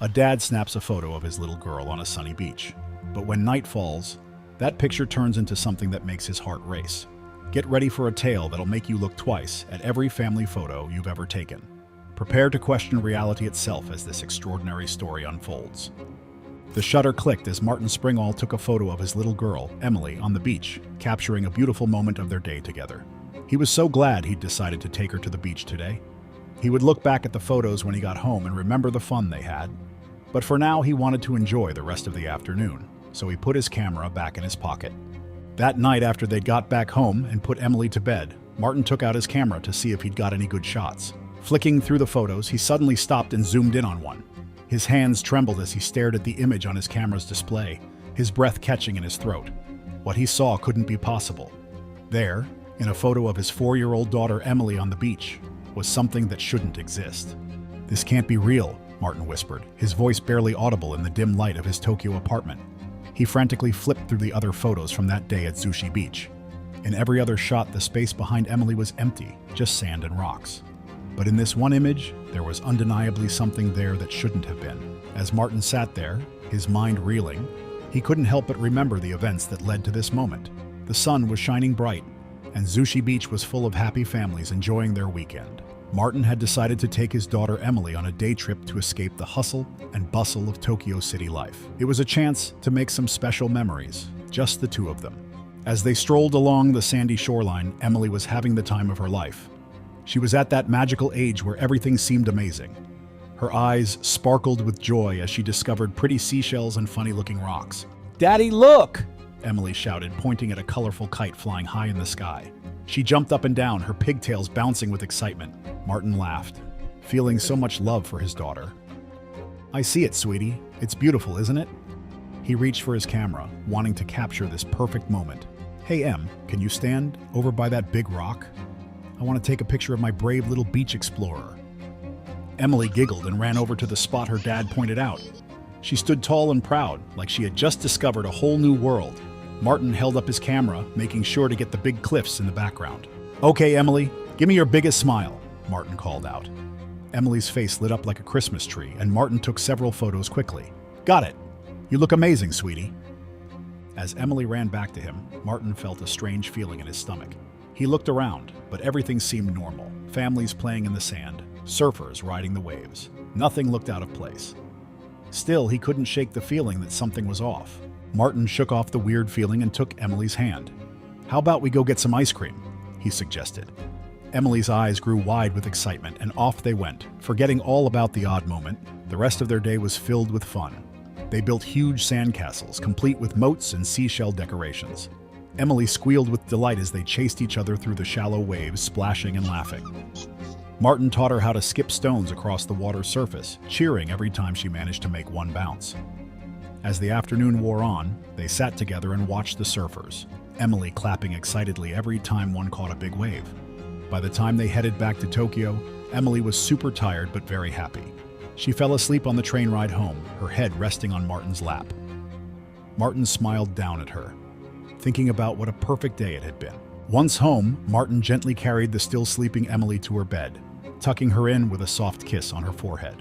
A dad snaps a photo of his little girl on a sunny beach. But when night falls, that picture turns into something that makes his heart race. Get ready for a tale that'll make you look twice at every family photo you've ever taken. Prepare to question reality itself as this extraordinary story unfolds. The shutter clicked as Martin Springall took a photo of his little girl, Emily, on the beach, capturing a beautiful moment of their day together. He was so glad he'd decided to take her to the beach today. He would look back at the photos when he got home and remember the fun they had. But for now, he wanted to enjoy the rest of the afternoon, so he put his camera back in his pocket. That night, after they'd got back home and put Emily to bed, Martin took out his camera to see if he'd got any good shots. Flicking through the photos, he suddenly stopped and zoomed in on one. His hands trembled as he stared at the image on his camera's display, his breath catching in his throat. What he saw couldn't be possible. There, in a photo of his 4-year-old daughter Emily on the beach, was something that shouldn't exist. "This can't be real," Martin whispered, his voice barely audible in the dim light of his Tokyo apartment. He frantically flipped through the other photos from that day at Sushi Beach. In every other shot, the space behind Emily was empty, just sand and rocks. But in this one image, there was undeniably something there that shouldn't have been. As Martin sat there, his mind reeling, he couldn't help but remember the events that led to this moment. The sun was shining bright, and Sushi Beach was full of happy families enjoying their weekend. Martin had decided to take his daughter Emily on a day trip to escape the hustle and bustle of Tokyo city life. It was a chance to make some special memories, just the two of them. As they strolled along the sandy shoreline, Emily was having the time of her life. She was at that magical age where everything seemed amazing. Her eyes sparkled with joy as she discovered pretty seashells and funny-looking rocks. "Daddy, look!" Emily shouted, pointing at a colorful kite flying high in the sky. She jumped up and down, her pigtails bouncing with excitement. Martin laughed, feeling so much love for his daughter. "I see it, sweetie. It's beautiful, isn't it?" He reached for his camera, wanting to capture this perfect moment. "Hey, Em, can you stand over by that big rock? I want to take a picture of my brave little beach explorer." Emily giggled and ran over to the spot her dad pointed out. She stood tall and proud, like she had just discovered a whole new world. Martin held up his camera, making sure to get the big cliffs in the background. "Okay, Emily, give me your biggest smile," Martin called out. Emily's face lit up like a Christmas tree, and Martin took several photos quickly. "Got it. You look amazing, sweetie." As Emily ran back to him, Martin felt a strange feeling in his stomach. He looked around, but everything seemed normal. Families playing in the sand, surfers riding the waves. Nothing looked out of place. Still, he couldn't shake the feeling that something was off. Martin shook off the weird feeling and took Emily's hand. "How about we go get some ice cream?" he suggested. Emily's eyes grew wide with excitement, and off they went. Forgetting all about the odd moment, the rest of their day was filled with fun. They built huge sandcastles, complete with moats and seashell decorations. Emily squealed with delight as they chased each other through the shallow waves, splashing and laughing. Martin taught her how to skip stones across the water's surface, cheering every time she managed to make one bounce. As the afternoon wore on, they sat together and watched the surfers, Emily clapping excitedly every time one caught a big wave. By the time they headed back to Tokyo, Emily was super tired but very happy. She fell asleep on the train ride home, her head resting on Martin's lap. Martin smiled down at her, thinking about what a perfect day it had been. Once home, Martin gently carried the still sleeping Emily to her bed, tucking her in with a soft kiss on her forehead.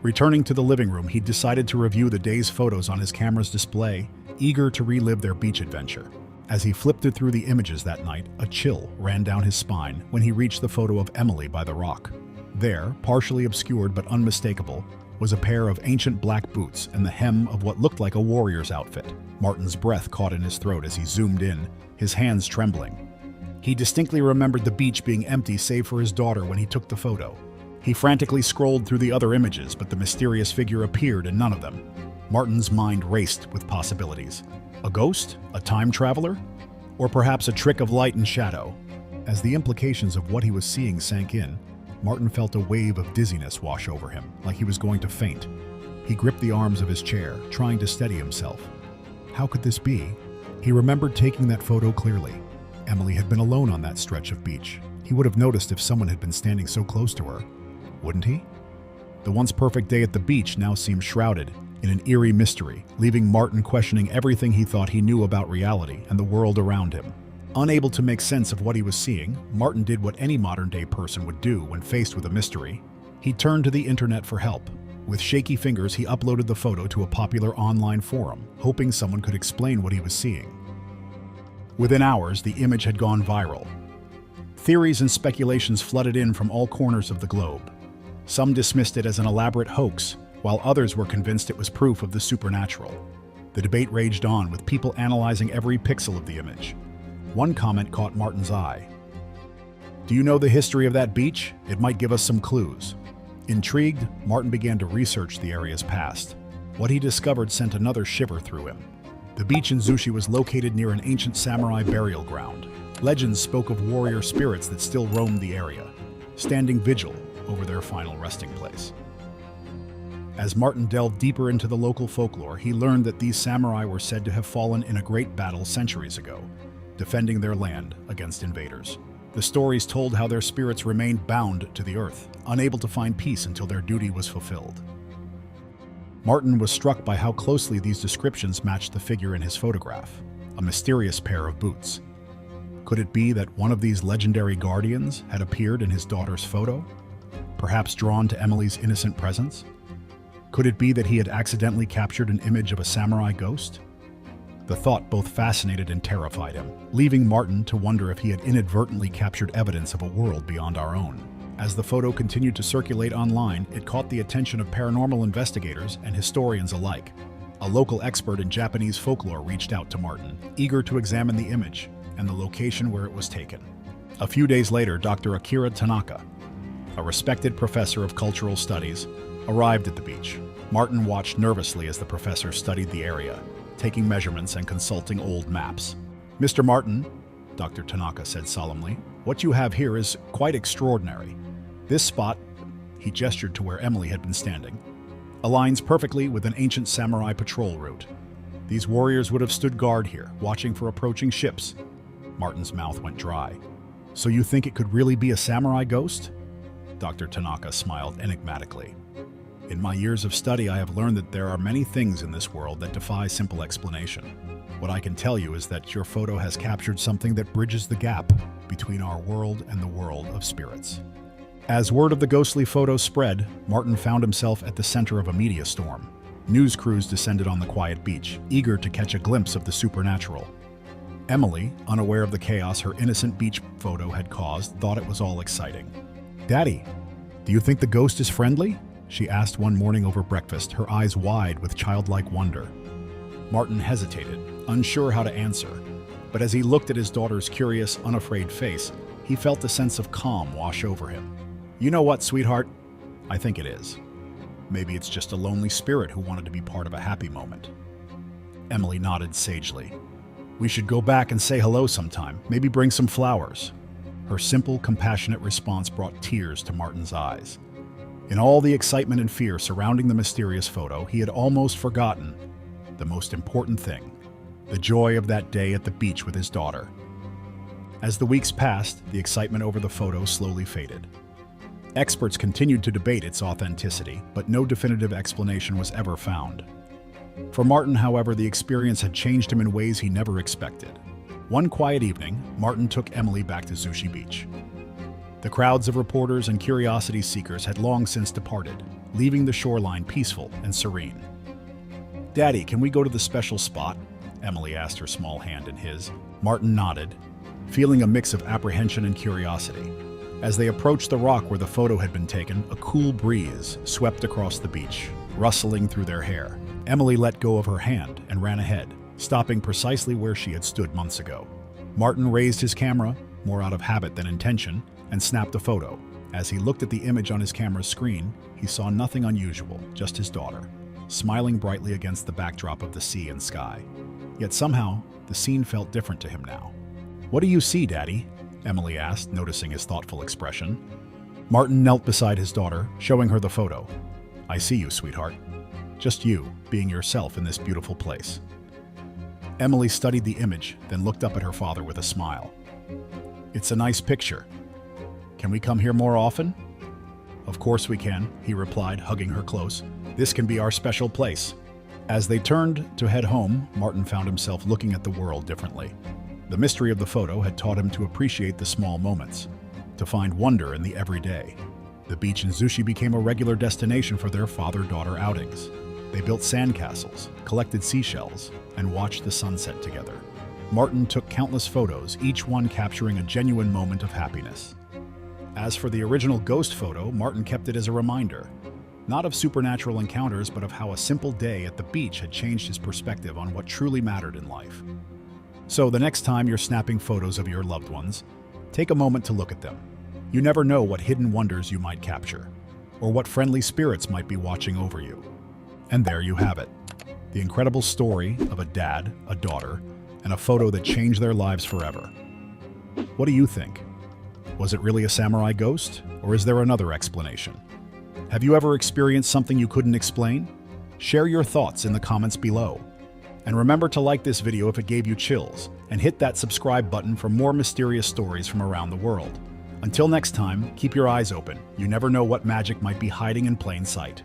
Returning to the living room, he decided to review the day's photos on his camera's display, eager to relive their beach adventure. As he flipped through the images that night, a chill ran down his spine when he reached the photo of Emily by the rock. There, partially obscured but unmistakable, was a pair of ancient black boots and the hem of what looked like a warrior's outfit. Martin's breath caught in his throat as he zoomed in, his hands trembling. He distinctly remembered the beach being empty save for his daughter when he took the photo. He frantically scrolled through the other images, but the mysterious figure appeared in none of them. Martin's mind raced with possibilities. A ghost? A time traveler? Or perhaps a trick of light and shadow? As the implications of what he was seeing sank in, Martin felt a wave of dizziness wash over him, like he was going to faint. He gripped the arms of his chair, trying to steady himself. How could this be? He remembered taking that photo clearly. Emily had been alone on that stretch of beach. He would have noticed if someone had been standing so close to her, wouldn't he? The once perfect day at the beach now seemed shrouded in an eerie mystery, leaving Martin questioning everything he thought he knew about reality and the world around him. Unable to make sense of what he was seeing, Martin did what any modern-day person would do when faced with a mystery. He turned to the internet for help. With shaky fingers, he uploaded the photo to a popular online forum, hoping someone could explain what he was seeing. Within hours, the image had gone viral. Theories and speculations flooded in from all corners of the globe. Some dismissed it as an elaborate hoax, while others were convinced it was proof of the supernatural. The debate raged on, with people analyzing every pixel of the image. One comment caught Martin's eye. "Do you know the history of that beach? It might give us some clues." Intrigued, Martin began to research the area's past. What he discovered sent another shiver through him. The beach in Zushi was located near an ancient samurai burial ground. Legends spoke of warrior spirits that still roamed the area, standing vigil over their final resting place. As Martin delved deeper into the local folklore, he learned that these samurai were said to have fallen in a great battle centuries ago, defending their land against invaders. The stories told how their spirits remained bound to the earth, unable to find peace until their duty was fulfilled. Martin was struck by how closely these descriptions matched the figure in his photograph, a mysterious pair of boots. Could it be that one of these legendary guardians had appeared in his daughter's photo, perhaps drawn to Emily's innocent presence? Could it be that he had accidentally captured an image of a samurai ghost? The thought both fascinated and terrified him, leaving Martin to wonder if he had inadvertently captured evidence of a world beyond our own. As the photo continued to circulate online, it caught the attention of paranormal investigators and historians alike. A local expert in Japanese folklore reached out to Martin, eager to examine the image and the location where it was taken. A few days later, Dr. Akira Tanaka, a respected professor of cultural studies, arrived at the beach. Martin watched nervously as the professor studied the area, taking measurements and consulting old maps. "Mr. Martin," Dr. Tanaka said solemnly, "what you have here is quite extraordinary. This spot," he gestured to where Emily had been standing, "aligns perfectly with an ancient samurai patrol route. These warriors would have stood guard here, watching for approaching ships." Martin's mouth went dry. "So you think it could really be a samurai ghost?" Dr. Tanaka smiled enigmatically. "In my years of study, I have learned that there are many things in this world that defy simple explanation. What I can tell you is that your photo has captured something that bridges the gap between our world and the world of spirits." As word of the ghostly photo spread, Martin found himself at the center of a media storm. News crews descended on the quiet beach, eager to catch a glimpse of the supernatural. Emily, unaware of the chaos her innocent beach photo had caused, thought it was all exciting. "Daddy, do you think the ghost is friendly?" she asked one morning over breakfast, her eyes wide with childlike wonder. Martin hesitated, unsure how to answer, but as he looked at his daughter's curious, unafraid face, he felt a sense of calm wash over him. "You know what, sweetheart? I think it is. Maybe it's just a lonely spirit who wanted to be part of a happy moment." Emily nodded sagely. "We should go back and say hello sometime, maybe bring some flowers." Her simple, compassionate response brought tears to Martin's eyes. In all the excitement and fear surrounding the mysterious photo, he had almost forgotten the most important thing, the joy of that day at the beach with his daughter. As the weeks passed, the excitement over the photo slowly faded. Experts continued to debate its authenticity, but no definitive explanation was ever found. For Martin, however, the experience had changed him in ways he never expected. One quiet evening, Martin took Emily back to Zushi Beach. The crowds of reporters and curiosity seekers had long since departed, leaving the shoreline peaceful and serene. "Daddy, can we go to the special spot?" Emily asked, her small hand in his. Martin nodded, feeling a mix of apprehension and curiosity. As they approached the rock where the photo had been taken, a cool breeze swept across the beach, rustling through their hair. Emily let go of her hand and ran ahead, stopping precisely where she had stood months ago. Martin raised his camera, more out of habit than intention, and snapped a photo. As he looked at the image on his camera's screen, he saw nothing unusual, just his daughter, smiling brightly against the backdrop of the sea and sky. Yet somehow, the scene felt different to him now. "What do you see, Daddy?" Emily asked, noticing his thoughtful expression. Martin knelt beside his daughter, showing her the photo. "I see you, sweetheart. Just you, being yourself in this beautiful place." Emily studied the image, then looked up at her father with a smile. "It's a nice picture. Can we come here more often?" "Of course we can," he replied, hugging her close. "This can be our special place." As they turned to head home, Martin found himself looking at the world differently. The mystery of the photo had taught him to appreciate the small moments, to find wonder in the everyday. The beach in Zushi became a regular destination for their father-daughter outings. They built sandcastles, collected seashells, and watched the sunset together. Martin took countless photos, each one capturing a genuine moment of happiness. As for the original ghost photo, Martin kept it as a reminder, not of supernatural encounters, but of how a simple day at the beach had changed his perspective on what truly mattered in life. So the next time you're snapping photos of your loved ones, take a moment to look at them. You never know what hidden wonders you might capture, or what friendly spirits might be watching over you. And there you have it. The incredible story of a dad, a daughter, and a photo that changed their lives forever. What do you think? Was it really a samurai ghost, or is there another explanation? Have you ever experienced something you couldn't explain? Share your thoughts in the comments below. And remember to like this video if it gave you chills, and hit that subscribe button for more mysterious stories from around the world. Until next time, keep your eyes open. You never know what magic might be hiding in plain sight.